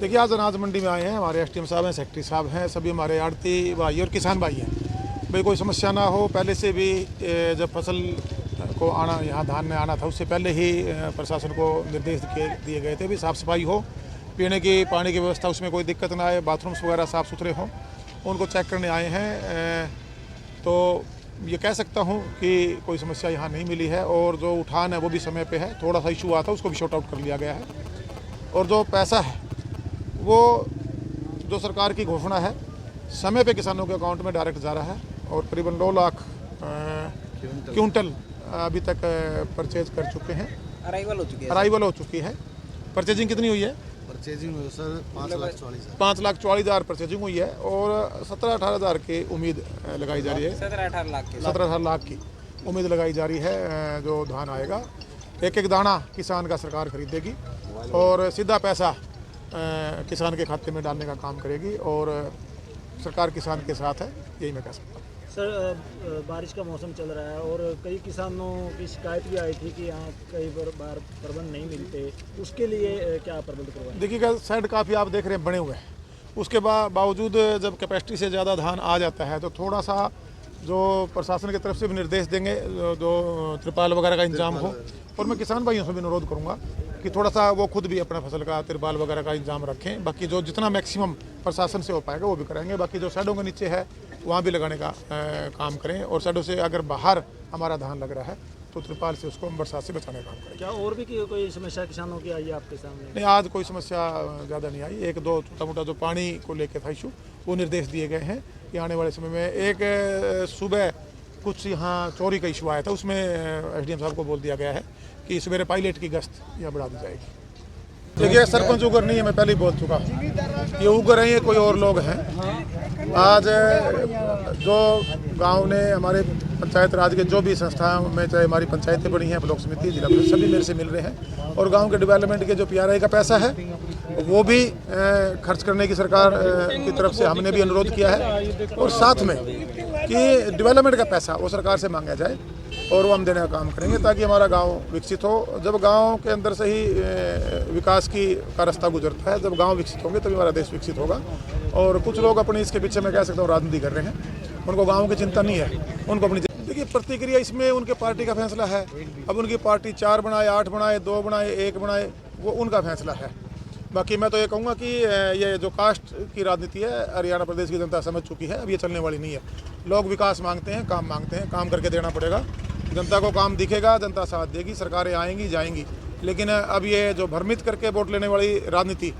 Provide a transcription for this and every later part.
देखिए आज अनाज मंडी में आए हैं, हमारे एसडीएम साहब हैं, सेक्रेटरी साहब हैं, सभी हमारे आड़ती भाई और किसान भाई हैं। भाई कोई समस्या ना हो। पहले से भी जब फसल को आना, यहाँ धान में आना था, उससे पहले ही प्रशासन को निर्देश दिए गए थे भी साफ़ सफाई हो, पीने की पानी की व्यवस्था उसमें कोई दिक्कत ना आए, बाथरूम्स वगैरह साफ़ सुथरे हों, उनको चेक करने आए हैं। तो ये कह सकता हूँ कि कोई समस्या यहाँ नहीं मिली है और जो उठान है वो भी समय पे है। थोड़ा सा इशू हुआ था, उसको भी शॉर्ट आउट कर लिया गया है और जो पैसा है वो जो सरकार की घोषणा है समय पे किसानों के अकाउंट में डायरेक्ट जा रहा है और करीबन 2 लाख क्विंटल अभी तक परचेज कर चुके हैं, अराइवल हो चुकी है। परचेजिंग कितनी हुई है? परचेजिंग सर 5,40,000 परचेजिंग हुई है और 17-18 हज़ार की उम्मीद लगाई जा रही है। 17-18 लाख की उम्मीद लगाई जा रही है जो धान आएगा। एक एक दाना किसान का सरकार खरीदेगी और सीधा पैसा किसान के खाते में डालने का काम करेगी और सरकार किसान के साथ है, यही मैं कह सकता हूँ। सर बारिश का मौसम चल रहा है और कई किसानों की शिकायत भी आई थी कि यहाँ कई बार प्रबंध नहीं मिलते, उसके लिए क्या प्रबंध करवाएं? देखिएगा साइड काफ़ी आप देख रहे हैं बने हुए हैं, उसके बावजूद जब कैपेसिटी से ज़्यादा धान आ जाता है तो थोड़ा सा जो प्रशासन की तरफ से भी निर्देश देंगे, जो त्रिपाल वगैरह का इंतजाम हो। और मैं किसान भाइयों से भी अनुरोध करूंगा कि थोड़ा सा वो खुद भी अपना फसल का त्रिपाल वगैरह का इंतजाम रखें। बाकी जो जितना मैक्सिमम प्रशासन से हो पाएगा वो भी करेंगे। बाकी जो साइडों के नीचे है वहाँ भी लगाने का काम करें और साइडों से अगर बाहर हमारा धान लग रहा है तो त्रिपाल से उसको बरसात से बचाने का काम करें। क्या और भी कोई समस्या किसानों की आई है आपके सामने? नहीं, आज कोई समस्या ज़्यादा नहीं आई। 1-2 छोटा मोटा जो पानी को लेकर था इशू, वो निर्देश दिए गए हैं कि आने वाले समय में। एक सुबह कुछ यहाँ चोरी का इशू आया था, उसमें एसडीएम साहब को बोल दिया गया है कि सवेरे पायलट की गश्त यहाँ बढ़ा दी जाएगी। देखिए सरपंच उगर नहीं है, मैं पहले ही बोल चुका, ये उगर हैं, ये कोई और लोग हैं। आज जो गांव ने हमारे पंचायत राज के जो भी संस्थाओं में, चाहे हमारी पंचायतें बनी हैं, ब्लॉक समिति, जिला परिषद, सभी मेरे से मिल रहे हैं और गांव के डेवलपमेंट के जो पीआरआई का पैसा है वो भी खर्च करने की सरकार की तरफ से हमने भी अनुरोध किया है और साथ में कि डेवलपमेंट का पैसा वो सरकार से मांगा जाए और वो हम देने का काम करेंगे ताकि हमारा गांव विकसित हो। जब गांव के अंदर से ही विकास का रास्ता गुजरता है, जब गांव विकसित होंगे तभी हमारा देश विकसित होगा। और कुछ लोग अपनी इसके पीछे मैं कह सकता हूँ राजनीति कर रहे हैं, उनको गांव की चिंता नहीं है, उनको अपनी देखिए प्रतिक्रिया इसमें उनके पार्टी का फैसला है। अब उनकी पार्टी 4 बनाए, 8 बनाए, 2 बनाए, 1 बनाए, वो उनका फैसला है। बाकी मैं तो ये कहूँगा कि ये जो कास्ट की राजनीति है हरियाणा प्रदेश की जनता समझ चुकी है, अब ये चलने वाली नहीं है। लोग विकास मांगते हैं, काम मांगते हैं, काम करके देना पड़ेगा। जनता को काम दिखेगा, जनता साथ देगी, सरकारें आएंगी जाएंगी, लेकिन अब ये जो भ्रमित करके वोट लेने वाली राजनीति,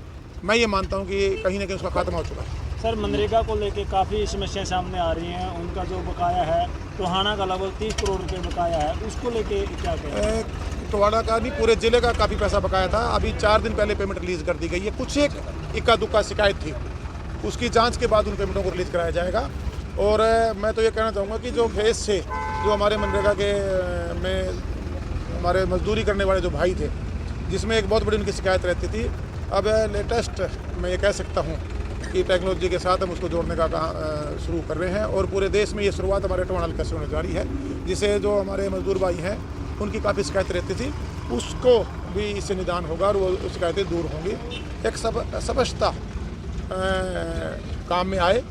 मैं ये मानता हूँ कि कहीं ना कहीं उसका खात्मा हो चुका है। सर मनरेगा को लेके काफ़ी समस्याएं सामने आ रही हैं, उनका जो बकाया है टोहाना का लगभग 30 करोड़ रुपये बकाया है, उसको लेके क्या कहें? टोहाना का नहीं, पूरे जिले का काफ़ी पैसा बकाया था। अभी 4 दिन पहले पेमेंट रिलीज़ कर दी गई है। कुछ एक इक्का दुक्का शिकायत थी, उसकी जांच के बाद उन पेमेंटों को रिलीज़ कराया जाएगा। और मैं तो ये कहना चाहूँगा कि जो फेज से जो हमारे मनरेगा के में हमारे मजदूरी करने वाले जो भाई थे, जिसमें एक बहुत बड़ी उनकी शिकायत रहती थी, अब लेटेस्ट मैं ये कह सकता हूँ कि टेक्नोलॉजी के साथ हम उसको जोड़ने का शुरू कर रहे हैं और पूरे देश में ये शुरुआत हमारे टोहाना हल्के से होने जा रही है, जिसे जो हमारे मजदूर भाई हैं उनकी काफ़ी शिकायत रहती थी, उसको भी इससे निदान होगा और वो शिकायतें दूर होंगी। एक स्पष्टता काम में आए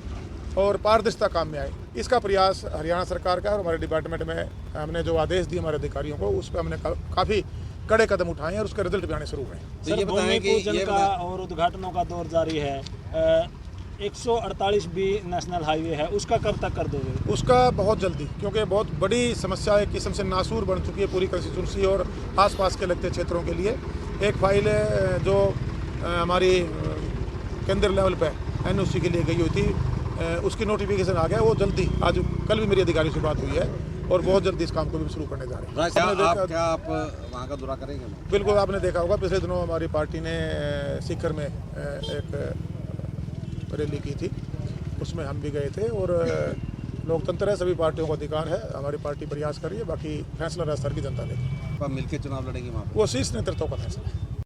और पारदर्शिता काम में आए, इसका प्रयास हरियाणा सरकार का और हमारे डिपार्टमेंट में हमने जो आदेश दिए हमारे अधिकारियों को, उस पर हमने काफ़ी कड़े कदम उठाए हैं और उसके रिजल्ट भी आने शुरू हुए हैं। सर भूमि पूजन का और उद्घाटनों का दौर जारी है। 148 बी नेशनल हाईवे है, उसका कब तक कर दोगे? उसका बहुत जल्दी, क्योंकि बहुत बड़ी समस्या एक किस्म से नासूर बन चुकी है पूरी कंस्टिट्यूंसी और आसपास के लगते क्षेत्रों के लिए। एक फाइल जो हमारी केंद्र लेवल पे एनओसी के लिए गई हुई थी, उसकी नोटिफिकेशन आ गया, वो जल्दी, आज कल भी मेरी अधिकारी से बात हुई है और बहुत जल्दी इस काम को भी शुरू करने जा रहे हैं। क्या आप वहाँ का दौरा करेंगे? बिल्कुल, आपने देखा होगा पिछले दिनों हमारी पार्टी ने सीकर में एक रैली की थी, उसमें हम भी गए थे और लोकतंत्र है, सभी पार्टियों को अधिकार है, हमारी पार्टी प्रयास कर रही है, बाकी फैसला राजस्थान की जनता ने। मिलकर चुनाव लड़ेंगे वहाँ पर? वो शीर्ष नेतृत्व का फैसला है।